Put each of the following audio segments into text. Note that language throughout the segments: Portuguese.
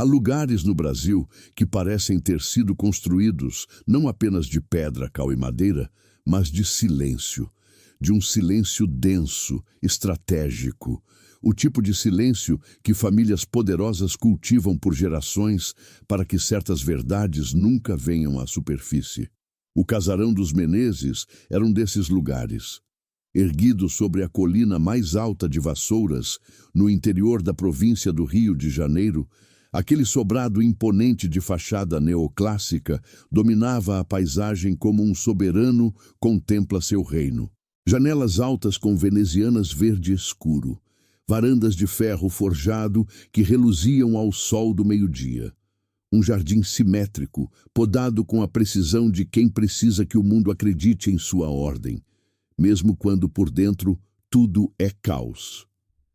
Há lugares no Brasil que parecem ter sido construídos não apenas de pedra, cal e madeira, mas de silêncio. De um silêncio denso, estratégico. O tipo de silêncio que famílias poderosas cultivam por gerações para que certas verdades nunca venham à superfície. O Casarão dos Menezes era um desses lugares. Erguido sobre a colina mais alta de Vassouras, no interior da província do Rio de Janeiro, aquele sobrado imponente de fachada neoclássica dominava a paisagem como um soberano contempla seu reino. Janelas altas com venezianas verde escuro, varandas de ferro forjado que reluziam ao sol do meio-dia. Um jardim simétrico, podado com a precisão de quem precisa que o mundo acredite em sua ordem, mesmo quando por dentro tudo é caos.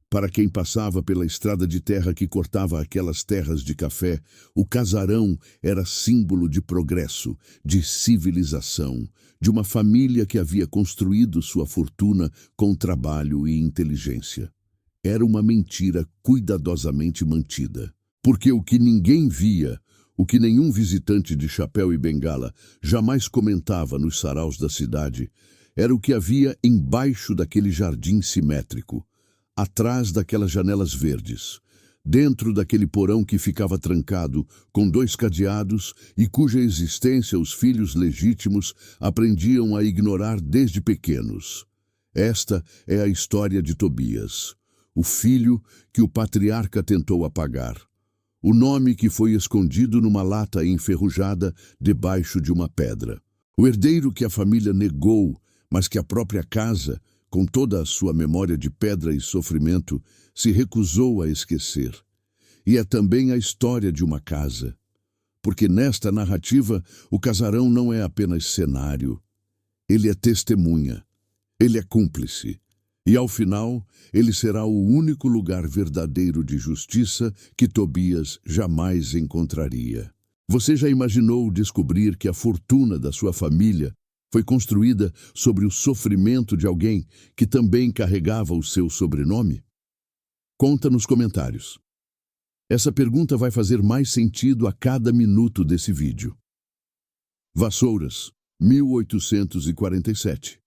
Para quem passava pela estrada de terra que cortava aquelas terras de café, o casarão era símbolo de progresso, de civilização, de uma família que havia construído sua fortuna com trabalho e inteligência. Era uma mentira cuidadosamente mantida, porque o que ninguém via, o que nenhum visitante de chapéu e bengala jamais comentava nos saraus da cidade, era o que havia embaixo daquele jardim simétrico, atrás daquelas janelas verdes, dentro daquele porão que ficava trancado com 2 cadeados e cuja existência os filhos legítimos aprendiam a ignorar desde pequenos. Esta é a história de Tobias, o filho que o patriarca tentou apagar, o nome que foi escondido numa lata enferrujada debaixo de uma pedra, o herdeiro que a família negou, mas que a própria casa, com toda a sua memória de pedra e sofrimento, se recusou a esquecer. E é também a história de uma casa. Porque nesta narrativa, o casarão não é apenas cenário. Ele é testemunha. Ele é cúmplice. E ao final, ele será o único lugar verdadeiro de justiça que Tobias jamais encontraria. Você já imaginou descobrir que a fortuna da sua família foi construída sobre o sofrimento de alguém que também carregava o seu sobrenome? Conta nos comentários. Essa pergunta vai fazer mais sentido a cada minuto desse vídeo. Vassouras, 1847.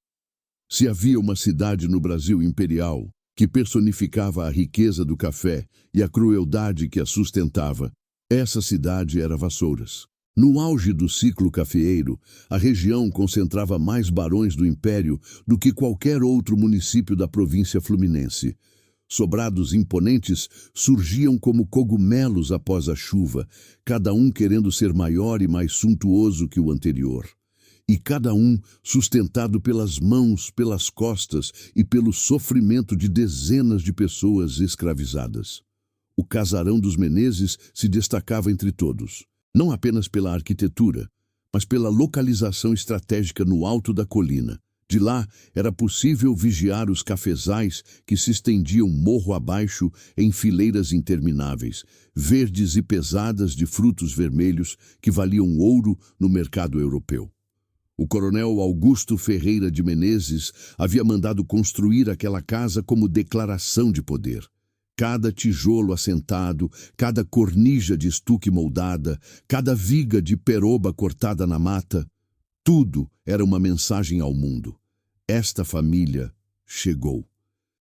Se havia uma cidade no Brasil imperial que personificava a riqueza do café e a crueldade que a sustentava, essa cidade era Vassouras. No auge do ciclo cafeeiro, a região concentrava mais barões do império do que qualquer outro município da província fluminense. Sobrados imponentes surgiam como cogumelos após a chuva, cada um querendo ser maior e mais suntuoso que o anterior. E cada um sustentado pelas mãos, pelas costas e pelo sofrimento de dezenas de pessoas escravizadas. O Casarão dos Menezes se destacava entre todos. Não apenas pela arquitetura, mas pela localização estratégica no alto da colina. De lá, era possível vigiar os cafezais que se estendiam morro abaixo em fileiras intermináveis, verdes e pesadas de frutos vermelhos que valiam ouro no mercado europeu. O coronel Augusto Ferreira de Menezes havia mandado construir aquela casa como declaração de poder. Cada tijolo assentado, cada cornija de estuque moldada, cada viga de peroba cortada na mata, tudo era uma mensagem ao mundo. Esta família chegou.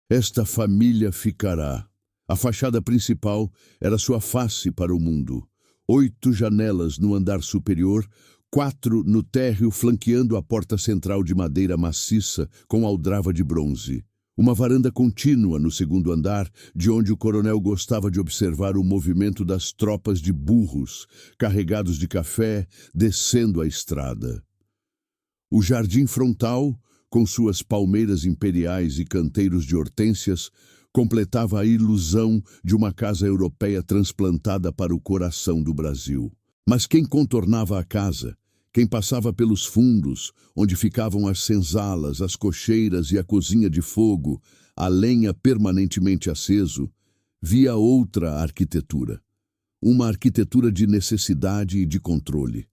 Esta família ficará. A fachada principal era sua face para o mundo. 8 janelas no andar superior, 4 no térreo flanqueando a porta central de madeira maciça com aldrava de bronze. Uma varanda contínua no segundo andar, de onde o coronel gostava de observar o movimento das tropas de burros, carregados de café, descendo a estrada. O jardim frontal, com suas palmeiras imperiais e canteiros de hortênsias, completava a ilusão de uma casa europeia transplantada para o coração do Brasil. Mas quem contornava a casa, quem passava pelos fundos, onde ficavam as senzalas, as cocheiras e a cozinha de fogo, a lenha permanentemente aceso, via outra arquitetura. Uma arquitetura de necessidade e de controle.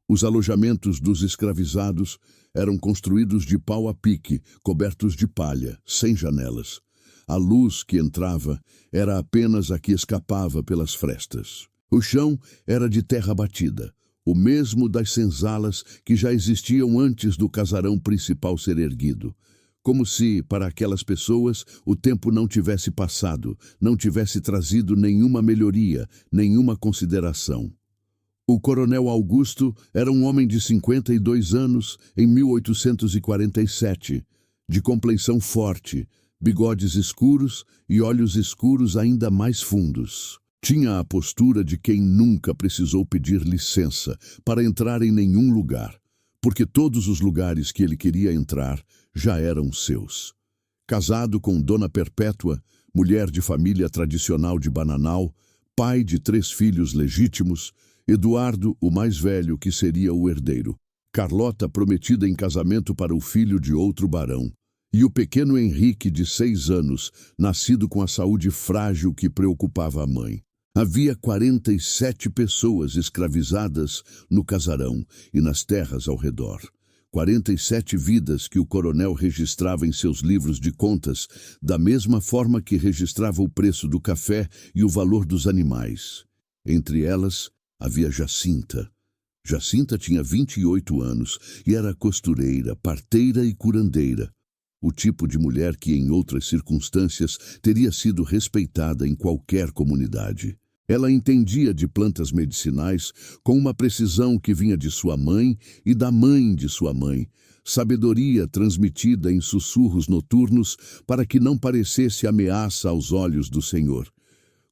Os alojamentos dos escravizados eram construídos de pau a pique, cobertos de palha, sem janelas. A luz que entrava era apenas a que escapava pelas frestas. O chão era de terra batida, o mesmo das senzalas que já existiam antes do casarão principal ser erguido. Como se, para aquelas pessoas, o tempo não tivesse passado, não tivesse trazido nenhuma melhoria, nenhuma consideração. O coronel Augusto era um homem de 52 anos em 1847, de complexão forte, bigodes escuros e olhos escuros ainda mais fundos. Tinha a postura de quem nunca precisou pedir licença para entrar em nenhum lugar, porque todos os lugares que ele queria entrar já eram seus. Casado com Dona Perpétua, mulher de família tradicional de Bananal, pai de 3 filhos legítimos, Eduardo, o mais velho, que seria o herdeiro, Carlota, prometida em casamento para o filho de outro barão, e o pequeno Henrique, de 6 anos, nascido com a saúde frágil que preocupava a mãe. Havia 47 pessoas escravizadas no casarão e nas terras ao redor. 47 vidas que o coronel registrava em seus livros de contas, da mesma forma que registrava o preço do café e o valor dos animais. Entre elas, havia Jacinta. Jacinta tinha 28 anos e era costureira, parteira e curandeira. O tipo de mulher que, em outras circunstâncias, teria sido respeitada em qualquer comunidade. Ela entendia de plantas medicinais com uma precisão que vinha de sua mãe e da mãe de sua mãe, sabedoria transmitida em sussurros noturnos para que não parecesse ameaça aos olhos do Senhor.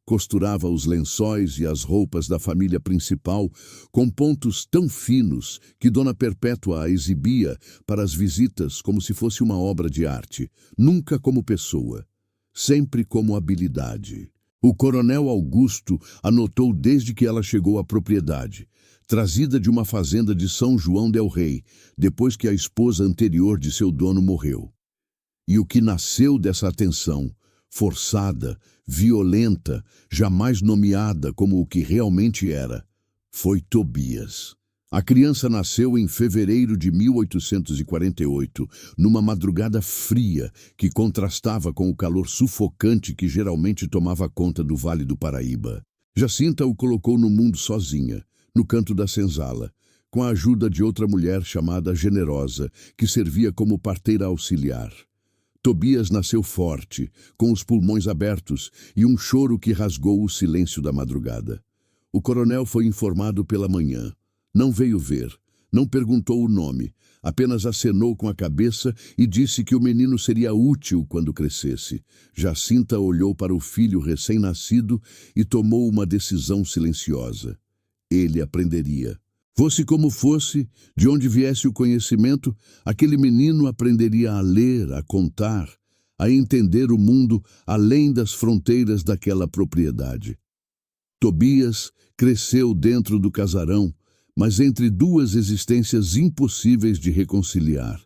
Costurava os lençóis e as roupas da família principal com pontos tão finos que Dona Perpétua a exibia para as visitas como se fosse uma obra de arte, nunca como pessoa, sempre como habilidade. O coronel Augusto a notou desde que ela chegou à propriedade, trazida de uma fazenda de São João del Rei, depois que a esposa anterior de seu dono morreu. E o que nasceu dessa atenção, forçada, violenta, jamais nomeada como o que realmente era, foi Tobias. A criança nasceu em fevereiro de 1848, numa madrugada fria que contrastava com o calor sufocante que geralmente tomava conta do Vale do Paraíba. Jacinta o colocou no mundo sozinha, no canto da senzala, com a ajuda de outra mulher chamada Generosa, que servia como parteira auxiliar. Tobias nasceu forte, com os pulmões abertos e um choro que rasgou o silêncio da madrugada. O coronel foi informado pela manhã. Não veio ver, não perguntou o nome, apenas acenou com a cabeça e disse que o menino seria útil quando crescesse. Jacinta olhou para o filho recém-nascido e tomou uma decisão silenciosa. Ele aprenderia. Fosse como fosse, de onde viesse o conhecimento, aquele menino aprenderia a ler, a contar, a entender o mundo além das fronteiras daquela propriedade. Tobias cresceu dentro do casarão, mas entre 2 existências impossíveis de reconciliar.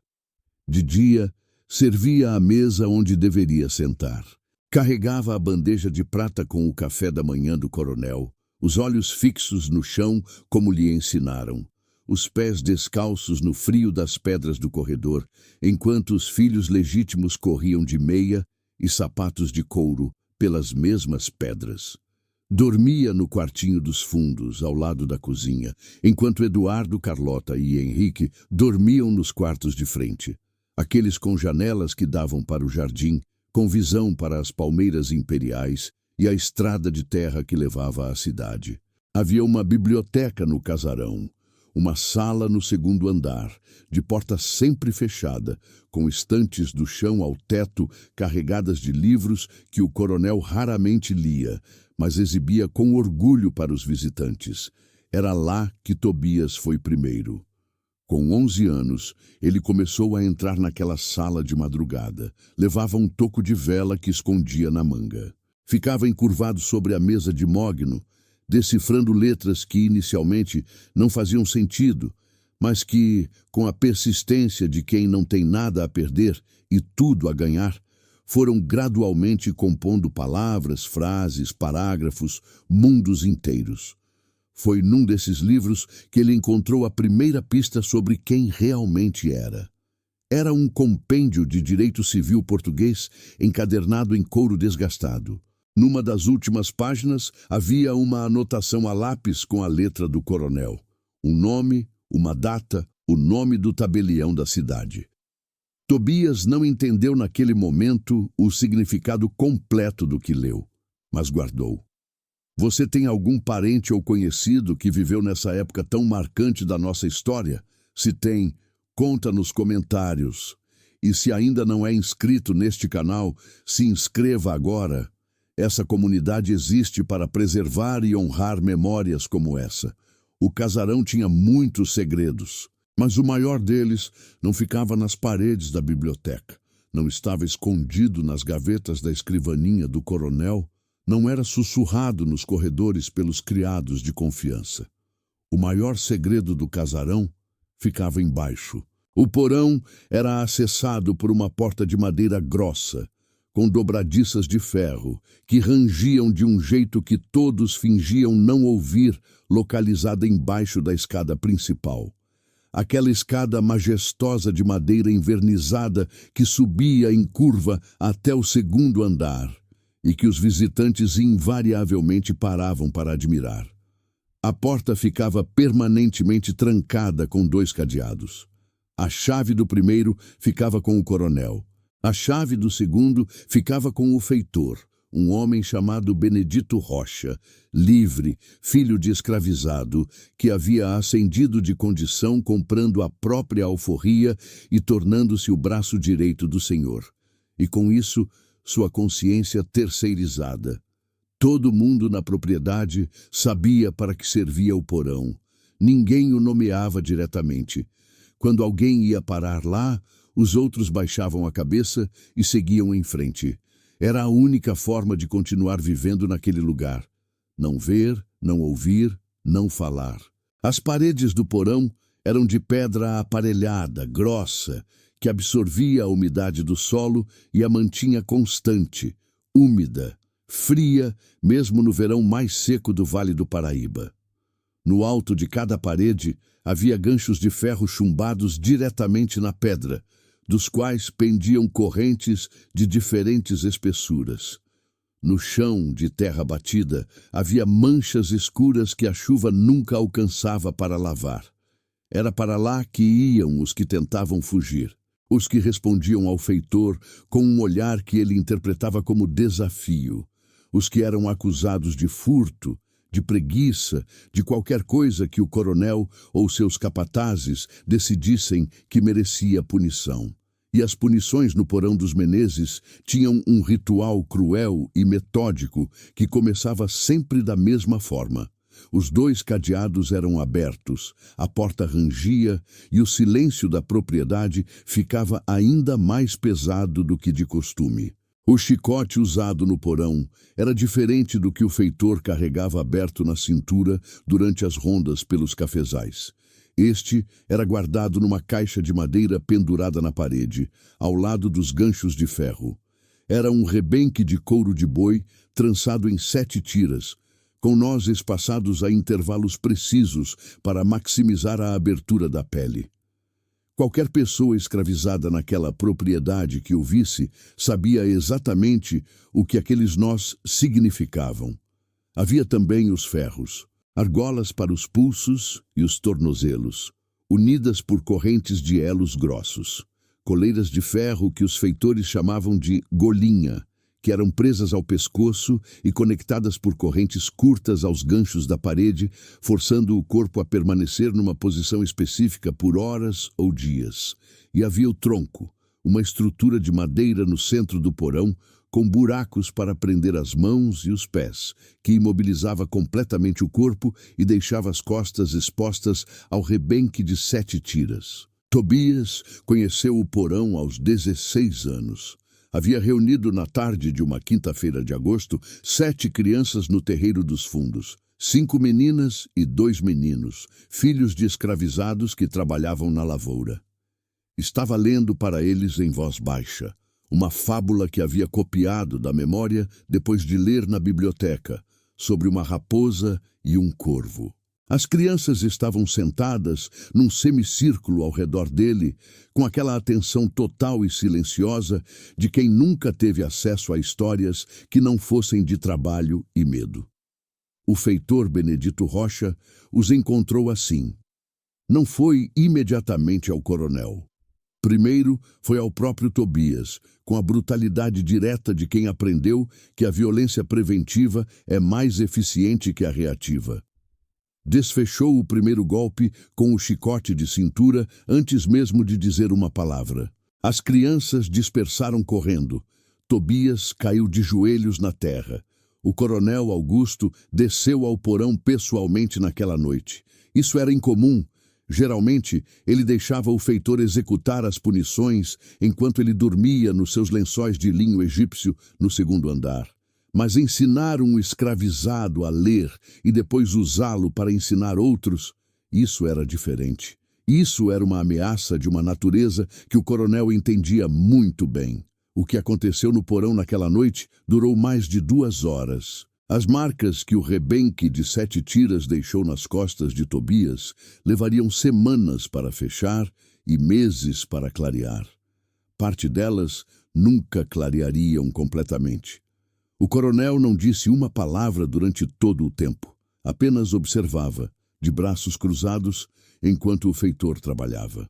De dia, servia à mesa onde deveria sentar. Carregava a bandeja de prata com o café da manhã do coronel, os olhos fixos no chão como lhe ensinaram, os pés descalços no frio das pedras do corredor, enquanto os filhos legítimos corriam de meia e sapatos de couro pelas mesmas pedras. Dormia no quartinho dos fundos, ao lado da cozinha, enquanto Eduardo, Carlota e Henrique dormiam nos quartos de frente, aqueles com janelas que davam para o jardim, com visão para as palmeiras imperiais e a estrada de terra que levava à cidade. Havia uma biblioteca no casarão, uma sala no 2º andar, de porta sempre fechada, com estantes do chão ao teto carregadas de livros que o coronel raramente lia, mas exibia com orgulho para os visitantes. Era lá que Tobias foi primeiro. Com 11 anos, ele começou a entrar naquela sala de madrugada. Levava um toco de vela que escondia na manga. Ficava encurvado sobre a mesa de mogno, decifrando letras que inicialmente não faziam sentido, mas que, com a persistência de quem não tem nada a perder e tudo a ganhar, foram gradualmente compondo palavras, frases, parágrafos, mundos inteiros. Foi num desses livros que ele encontrou a primeira pista sobre quem realmente era. Era um compêndio de direito civil português encadernado em couro desgastado. Numa das últimas páginas havia uma anotação a lápis com a letra do coronel. Um nome, uma data, o nome do tabelião da cidade. Tobias não entendeu naquele momento o significado completo do que leu, mas guardou. Você tem algum parente ou conhecido que viveu nessa época tão marcante da nossa história? Se tem, conta nos comentários. E se ainda não é inscrito neste canal, se inscreva agora. Essa comunidade existe para preservar e honrar memórias como essa. O casarão tinha muitos segredos, mas o maior deles não ficava nas paredes da biblioteca, não estava escondido nas gavetas da escrivaninha do coronel, não era sussurrado nos corredores pelos criados de confiança. O maior segredo do casarão ficava embaixo. O porão era acessado por uma porta de madeira grossa, com dobradiças de ferro, que rangiam de um jeito que todos fingiam não ouvir, localizada embaixo da escada principal. Aquela escada majestosa de madeira envernizada que subia em curva até o segundo andar, e que os visitantes invariavelmente paravam para admirar. A porta ficava permanentemente trancada com 2 cadeados. A chave do primeiro ficava com o coronel. A chave do segundo ficava com o feitor, um homem chamado Benedito Rocha, livre, filho de escravizado, que havia ascendido de condição comprando a própria alforria e tornando-se o braço direito do senhor. E com isso, sua consciência terceirizada. Todo mundo na propriedade sabia para que servia o porão. Ninguém o nomeava diretamente. Quando alguém ia parar lá, os outros baixavam a cabeça e seguiam em frente. Era a única forma de continuar vivendo naquele lugar. Não ver, não ouvir, não falar. As paredes do porão eram de pedra aparelhada, grossa, que absorvia a umidade do solo e a mantinha constante, úmida, fria, mesmo no verão mais seco do Vale do Paraíba. No alto de cada parede havia ganchos de ferro chumbados diretamente na pedra, dos quais pendiam correntes de diferentes espessuras. No chão de terra batida havia manchas escuras que a chuva nunca alcançava para lavar. Era para lá que iam os que tentavam fugir, os que respondiam ao feitor com um olhar que ele interpretava como desafio, os que eram acusados de furto, de preguiça, de qualquer coisa que o coronel ou seus capatazes decidissem que merecia punição. E as punições no porão dos Menezes tinham um ritual cruel e metódico que começava sempre da mesma forma. Os 2 cadeados eram abertos, a porta rangia e o silêncio da propriedade ficava ainda mais pesado do que de costume. O chicote usado no porão era diferente do que o feitor carregava aberto na cintura durante as rondas pelos cafezais. Este era guardado numa caixa de madeira pendurada na parede, ao lado dos ganchos de ferro. Era um rebenque de couro de boi, trançado em 7 tiras, com nós espaçados a intervalos precisos para maximizar a abertura da pele. Qualquer pessoa escravizada naquela propriedade que o visse sabia exatamente o que aqueles nós significavam. Havia também os ferros, argolas para os pulsos e os tornozelos, unidas por correntes de elos grossos, coleiras de ferro que os feitores chamavam de golinha, que eram presas ao pescoço e conectadas por correntes curtas aos ganchos da parede, forçando o corpo a permanecer numa posição específica por horas ou dias. E havia o tronco, uma estrutura de madeira no centro do porão, com buracos para prender as mãos e os pés, que imobilizava completamente o corpo e deixava as costas expostas ao rebenque de 7 tiras. Tobias conheceu o porão aos 16 anos. Havia reunido na tarde de uma quinta-feira de agosto 7 crianças no terreiro dos fundos, 5 meninas e 2 meninos, filhos de escravizados que trabalhavam na lavoura. Estava lendo para eles em voz baixa, uma fábula que havia copiado da memória depois de ler na biblioteca, sobre uma raposa e um corvo. As crianças estavam sentadas num semicírculo ao redor dele, com aquela atenção total e silenciosa de quem nunca teve acesso a histórias que não fossem de trabalho e medo. O feitor Benedito Rocha os encontrou assim. Não foi imediatamente ao coronel. Primeiro foi ao próprio Tobias, com a brutalidade direta de quem aprendeu que a violência preventiva é mais eficiente que a reativa. Desfechou o primeiro golpe com o chicote de cintura antes mesmo de dizer uma palavra. As crianças dispersaram correndo. Tobias caiu de joelhos na terra. O coronel Augusto desceu ao porão pessoalmente naquela noite. Isso era incomum. Geralmente, ele deixava o feitor executar as punições enquanto ele dormia nos seus lençóis de linho egípcio no segundo andar. Mas ensinar um escravizado a ler e depois usá-lo para ensinar outros, isso era diferente. Isso era uma ameaça de uma natureza que o coronel entendia muito bem. O que aconteceu no porão naquela noite durou mais de 2 horas. As marcas que o rebenque de 7 tiras deixou nas costas de Tobias levariam semanas para fechar e meses para clarear. Parte delas nunca clareariam completamente. O coronel não disse uma palavra durante todo o tempo. Apenas observava, de braços cruzados, enquanto o feitor trabalhava.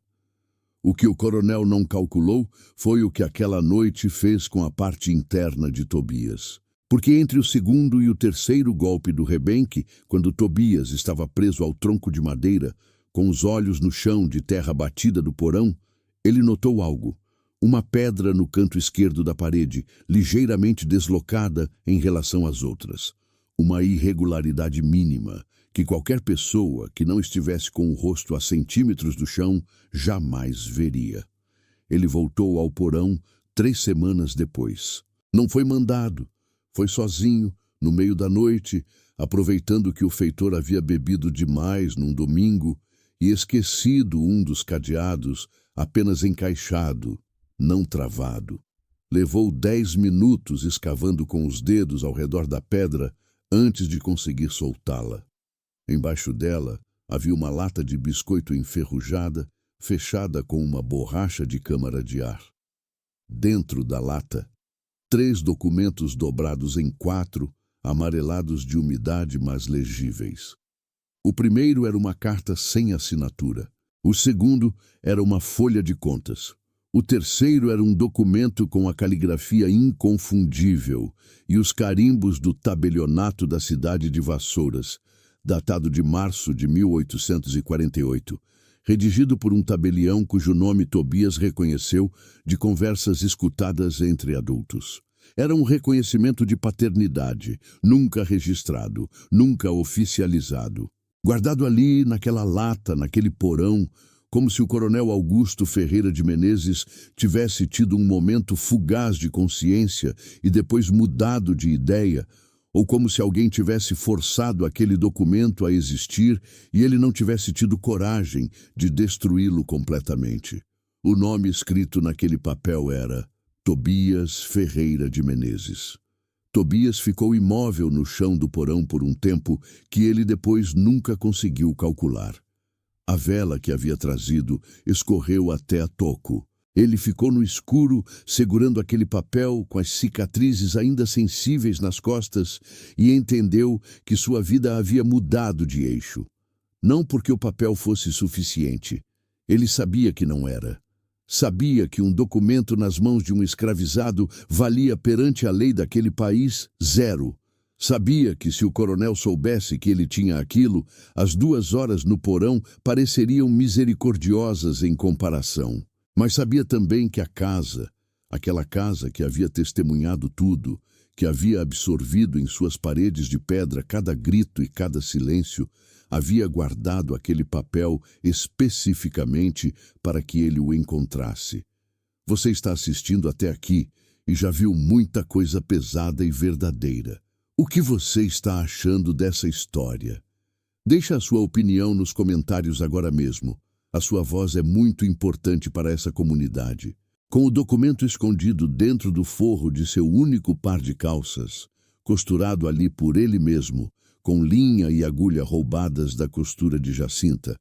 O que o coronel não calculou foi o que aquela noite fez com a parte interna de Tobias. Porque entre o segundo e o terceiro golpe do rebenque, quando Tobias estava preso ao tronco de madeira, com os olhos no chão de terra batida do porão, ele notou algo. Uma pedra no canto esquerdo da parede, ligeiramente deslocada em relação às outras. Uma irregularidade mínima, que qualquer pessoa que não estivesse com o rosto a centímetros do chão jamais veria. Ele voltou ao porão 3 semanas depois. Não foi mandado. Foi sozinho, no meio da noite, aproveitando que o feitor havia bebido demais num domingo e esquecido um dos cadeados, apenas encaixado, não travado. Levou 10 minutos escavando com os dedos ao redor da pedra antes de conseguir soltá-la. Embaixo dela havia uma lata de biscoito enferrujada, fechada com uma borracha de câmara de ar. Dentro da lata, 3 documentos dobrados em 4, amarelados de umidade, mas legíveis. O primeiro era uma carta sem assinatura. O segundo era uma folha de contas. O terceiro era um documento com a caligrafia inconfundível e os carimbos do tabelionato da cidade de Vassouras, datado de março de 1848, redigido por um tabelião cujo nome Tobias reconheceu de conversas escutadas entre adultos. Era um reconhecimento de paternidade, nunca registrado, nunca oficializado. Guardado ali, naquela lata, naquele porão, como se o coronel Augusto Ferreira de Menezes tivesse tido um momento fugaz de consciência e depois mudado de ideia, ou como se alguém tivesse forçado aquele documento a existir e ele não tivesse tido coragem de destruí-lo completamente. O nome escrito naquele papel era Tobias Ferreira de Menezes. Tobias ficou imóvel no chão do porão por um tempo que ele depois nunca conseguiu calcular. A vela que havia trazido escorreu até a toco. Ele ficou no escuro, segurando aquele papel com as cicatrizes ainda sensíveis nas costas e entendeu que sua vida havia mudado de eixo. Não porque o papel fosse suficiente. Ele sabia que não era. Sabia que um documento nas mãos de um escravizado valia perante a lei daquele país 0. Sabia que se o coronel soubesse que ele tinha aquilo, as 2 horas no porão pareceriam misericordiosas em comparação. Mas sabia também que a casa, aquela casa que havia testemunhado tudo, que havia absorvido em suas paredes de pedra cada grito e cada silêncio, havia guardado aquele papel especificamente para que ele o encontrasse. Você está assistindo até aqui e já viu muita coisa pesada e verdadeira. O que você está achando dessa história? Deixe a sua opinião nos comentários agora mesmo. A sua voz é muito importante para essa comunidade. Com o documento escondido dentro do forro de seu único par de calças, costurado ali por ele mesmo, com linha e agulha roubadas da costura de Jacinta.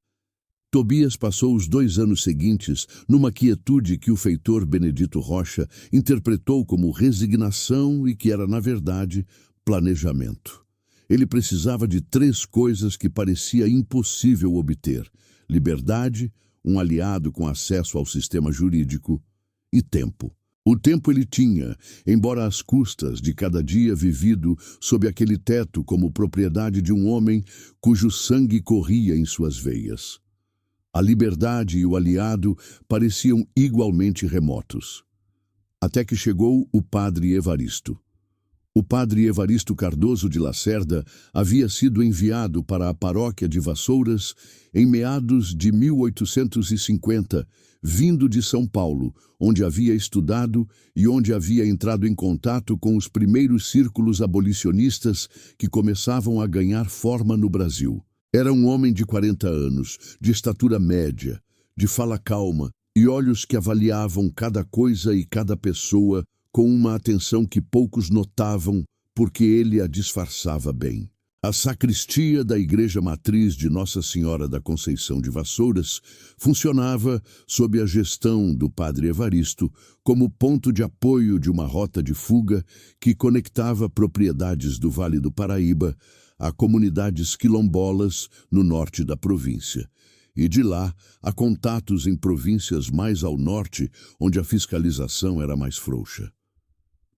Tobias passou os 2 anos seguintes numa quietude que o feitor Benedito Rocha interpretou como resignação e que era, na verdade, planejamento. Ele precisava de 3 coisas que parecia impossível obter: liberdade, um aliado com acesso ao sistema jurídico e tempo. O tempo ele tinha, embora às custas de cada dia vivido sob aquele teto como propriedade de um homem cujo sangue corria em suas veias. A liberdade e o aliado pareciam igualmente remotos. Até que chegou o padre Evaristo. O padre Evaristo Cardoso de Lacerda havia sido enviado para a paróquia de Vassouras em meados de 1850, vindo de São Paulo, onde havia estudado e onde havia entrado em contato com os primeiros círculos abolicionistas que começavam a ganhar forma no Brasil. Era um homem de 40 anos, de estatura média, de fala calma e olhos que avaliavam cada coisa e cada pessoa com uma atenção que poucos notavam, porque ele a disfarçava bem. A sacristia da Igreja Matriz de Nossa Senhora da Conceição de Vassouras funcionava, sob a gestão do padre Evaristo, como ponto de apoio de uma rota de fuga que conectava propriedades do Vale do Paraíba a comunidades quilombolas no norte da província. E de lá a contatos em províncias mais ao norte, onde a fiscalização era mais frouxa.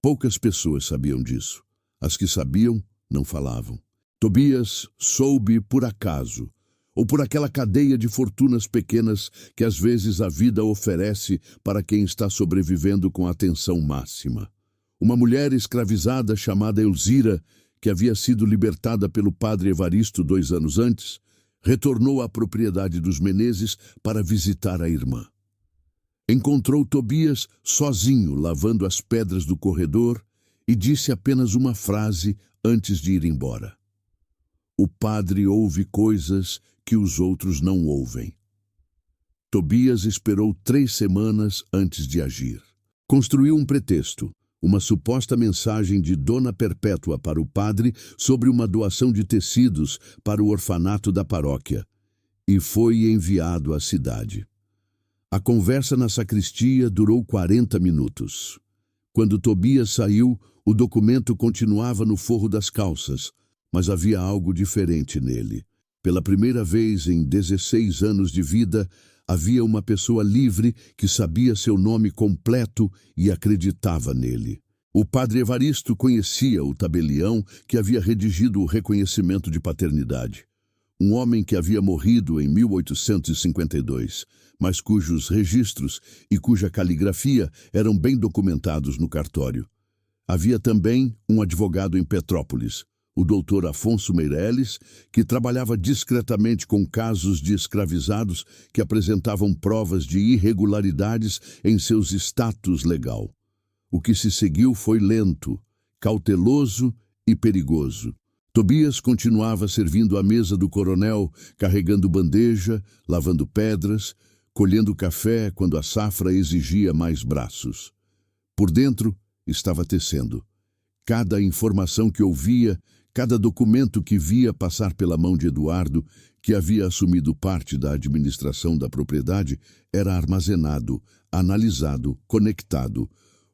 Poucas pessoas sabiam disso. As que sabiam, não falavam. Tobias soube por acaso, ou por aquela cadeia de fortunas pequenas que às vezes a vida oferece para quem está sobrevivendo com atenção máxima. Uma mulher escravizada chamada Elzira, que havia sido libertada pelo padre Evaristo 2 anos antes, retornou à propriedade dos Menezes para visitar a irmã. Encontrou Tobias sozinho lavando as pedras do corredor e disse apenas uma frase antes de ir embora. O padre ouve coisas que os outros não ouvem. Tobias esperou 3 semanas antes de agir. Construiu um pretexto, uma suposta mensagem de Dona Perpétua para o padre sobre uma doação de tecidos para o orfanato da paróquia, e foi enviado à cidade. A conversa na sacristia durou 40 minutos. Quando Tobias saiu, o documento continuava no forro das calças, mas havia algo diferente nele. Pela primeira vez em 16 anos de vida, havia uma pessoa livre que sabia seu nome completo e acreditava nele. O padre Evaristo conhecia o tabelião que havia redigido o reconhecimento de paternidade. Um homem que havia morrido em 1852, mas cujos registros e cuja caligrafia eram bem documentados no cartório. Havia também um advogado em Petrópolis, o doutor Afonso Meireles, que trabalhava discretamente com casos de escravizados que apresentavam provas de irregularidades em seus status legal. O que se seguiu foi lento, cauteloso e perigoso. Tobias continuava servindo à mesa do coronel, carregando bandeja, lavando pedras, colhendo café quando a safra exigia mais braços. Por dentro, estava tecendo. Cada informação que ouvia, cada documento que via passar pela mão de Eduardo, que havia assumido parte da administração da propriedade, era armazenado, analisado, conectado.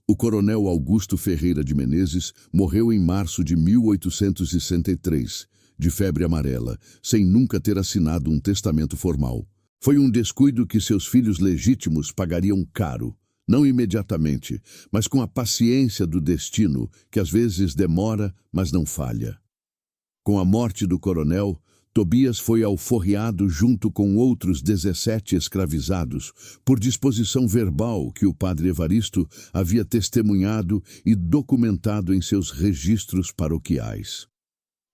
O coronel Augusto Ferreira de Menezes morreu em março de 1863, de febre amarela, sem nunca ter assinado um testamento formal. Foi um descuido que seus filhos legítimos pagariam caro, não imediatamente, mas com a paciência do destino, que às vezes demora, mas não falha. Com a morte do coronel, Tobias foi alforriado junto com outros 17 escravizados, por disposição verbal que o padre Evaristo havia testemunhado e documentado em seus registros paroquiais.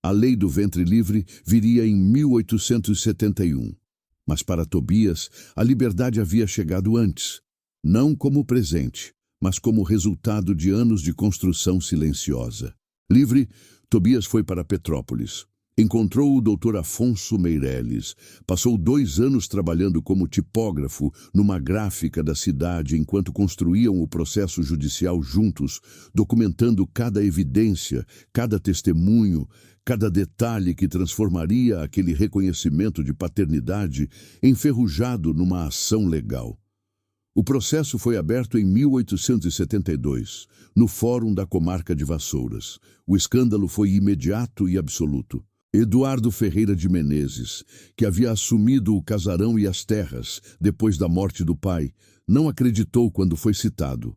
A lei do ventre livre viria em 1871, mas para Tobias a liberdade havia chegado antes, não como presente, mas como resultado de anos de construção silenciosa. Livre, Tobias foi para Petrópolis. Encontrou o Dr. Afonso Meireles. Passou 2 anos trabalhando como tipógrafo numa gráfica da cidade enquanto construíam o processo judicial juntos, documentando cada evidência, cada testemunho, cada detalhe que transformaria aquele reconhecimento de paternidade enferrujado numa ação legal. O processo foi aberto em 1872, no Fórum da Comarca de Vassouras. O escândalo foi imediato e absoluto. Eduardo Ferreira de Menezes, que havia assumido o casarão e as terras depois da morte do pai, não acreditou quando foi citado.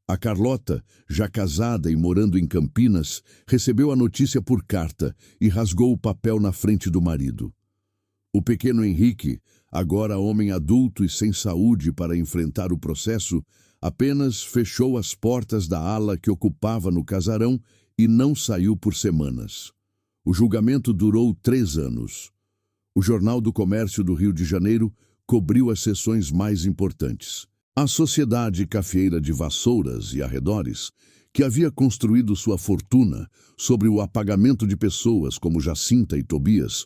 A Carlota, já casada e morando em Campinas, recebeu a notícia por carta e rasgou o papel na frente do marido. O pequeno Henrique, agora homem adulto e sem saúde para enfrentar o processo, apenas fechou as portas da ala que ocupava no casarão e não saiu por semanas. O julgamento durou 3 anos. O Jornal do Comércio do Rio de Janeiro cobriu as sessões mais importantes. A Sociedade Cafeeira de Vassouras e arredores, que havia construído sua fortuna sobre o apagamento de pessoas como Jacinta e Tobias,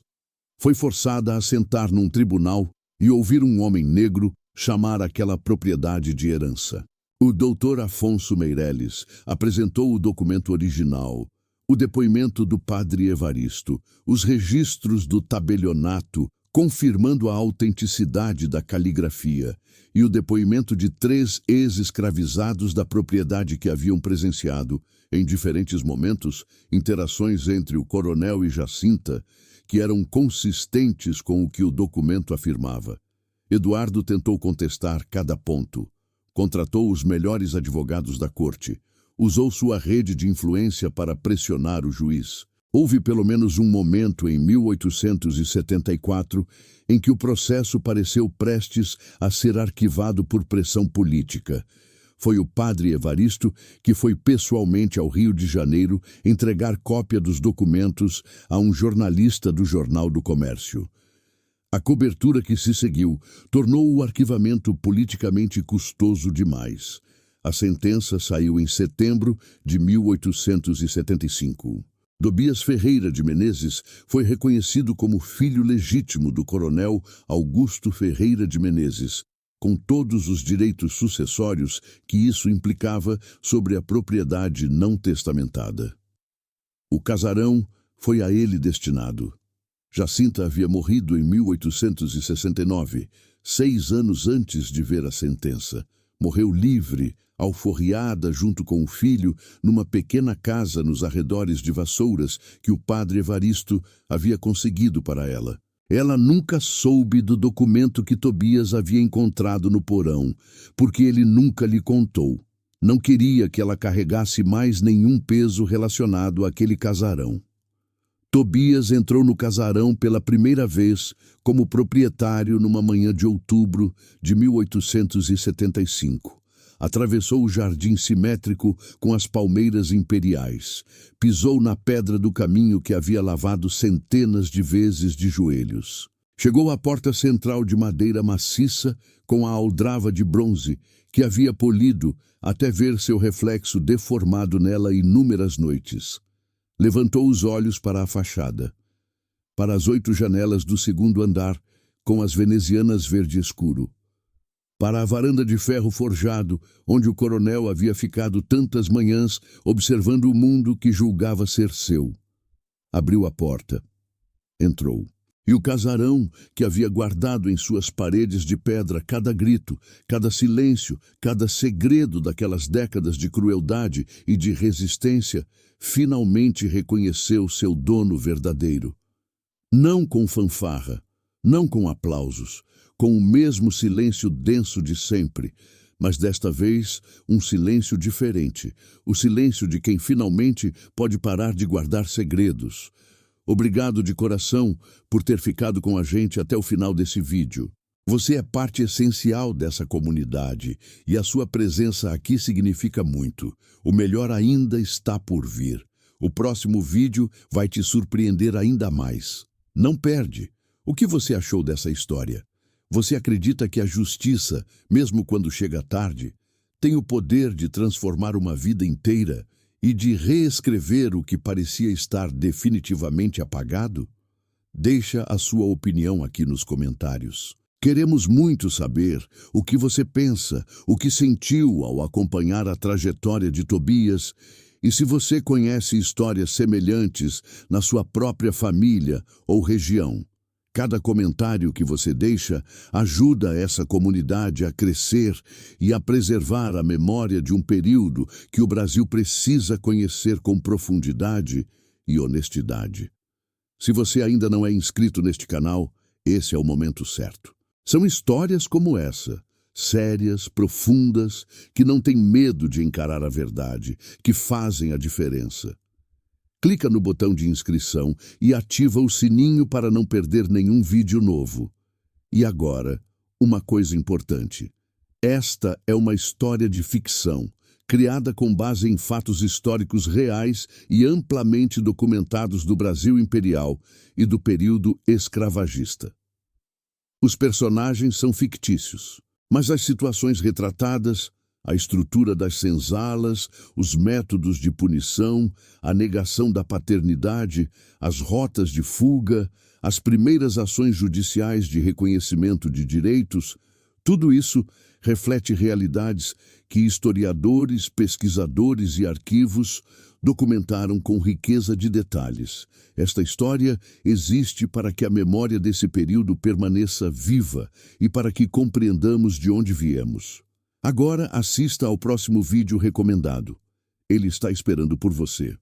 foi forçada a sentar num tribunal e ouvir um homem negro chamar aquela propriedade de herança. O Dr. Afonso Meireles apresentou o documento original, o depoimento do padre Evaristo, os registros do tabelionato, confirmando a autenticidade da caligrafia, e o depoimento de 3 ex-escravizados da propriedade que haviam presenciado, em diferentes momentos, interações entre o coronel e Jacinta, que eram consistentes com o que o documento afirmava. Eduardo tentou contestar cada ponto. Contratou os melhores advogados da corte. Usou sua rede de influência para pressionar o juiz. Houve pelo menos um momento em 1874 em que o processo pareceu prestes a ser arquivado por pressão política. Foi o padre Evaristo que foi pessoalmente ao Rio de Janeiro entregar cópia dos documentos a um jornalista do Jornal do Comércio. A cobertura que se seguiu tornou o arquivamento politicamente custoso demais. A sentença saiu em setembro de 1875. Tobias Ferreira de Menezes foi reconhecido como filho legítimo do coronel Augusto Ferreira de Menezes, com todos os direitos sucessórios que isso implicava sobre a propriedade não testamentada. O casarão foi a ele destinado. Jacinta havia morrido em 1869, 6 anos antes de ver a sentença. Morreu livre, alforriada junto com o filho, numa pequena casa nos arredores de Vassouras que o padre Evaristo havia conseguido para ela. Ela nunca soube do documento que Tobias havia encontrado no porão, porque ele nunca lhe contou. Não queria que ela carregasse mais nenhum peso relacionado àquele casarão. Tobias entrou no casarão pela primeira vez como proprietário numa manhã de outubro de 1875. Atravessou o jardim simétrico com as palmeiras imperiais. Pisou na pedra do caminho que havia lavado centenas de vezes de joelhos. Chegou à porta central de madeira maciça com a aldrava de bronze que havia polido até ver seu reflexo deformado nela inúmeras noites. Levantou os olhos para a fachada, para as 8 janelas do 2º andar, com as venezianas verde escuro, para a varanda de ferro forjado, onde o coronel havia ficado tantas manhãs observando o mundo que julgava ser seu. Abriu a porta. Entrou. E o casarão, que havia guardado em suas paredes de pedra cada grito, cada silêncio, cada segredo daquelas décadas de crueldade e de resistência, finalmente reconheceu seu dono verdadeiro. Não com fanfarra, não com aplausos, com o mesmo silêncio denso de sempre, mas desta vez um silêncio diferente, o silêncio de quem finalmente pode parar de guardar segredos. Obrigado de coração por ter ficado com a gente até o final desse vídeo. Você é parte essencial dessa comunidade e a sua presença aqui significa muito. O melhor ainda está por vir. O próximo vídeo vai te surpreender ainda mais. Não perde! O que você achou dessa história? Você acredita que a justiça, mesmo quando chega tarde, tem o poder de transformar uma vida inteira e de reescrever o que parecia estar definitivamente apagado? Deixa a sua opinião aqui nos comentários. Queremos muito saber o que você pensa, o que sentiu ao acompanhar a trajetória de Tobias e se você conhece histórias semelhantes na sua própria família ou região. Cada comentário que você deixa ajuda essa comunidade a crescer e a preservar a memória de um período que o Brasil precisa conhecer com profundidade e honestidade. Se você ainda não é inscrito neste canal, esse é o momento certo. São histórias como essa, sérias, profundas, que não têm medo de encarar a verdade, que fazem a diferença. Clica no botão de inscrição e ativa o sininho para não perder nenhum vídeo novo. E agora, uma coisa importante. Esta é uma história de ficção, criada com base em fatos históricos reais e amplamente documentados do Brasil imperial e do período escravagista. Os personagens são fictícios, mas as situações retratadas, a estrutura das senzalas, os métodos de punição, a negação da paternidade, as rotas de fuga, as primeiras ações judiciais de reconhecimento de direitos, tudo isso reflete realidades que historiadores, pesquisadores e arquivos documentaram com riqueza de detalhes. Esta história existe para que a memória desse período permaneça viva e para que compreendamos de onde viemos. Agora assista ao próximo vídeo recomendado. Ele está esperando por você.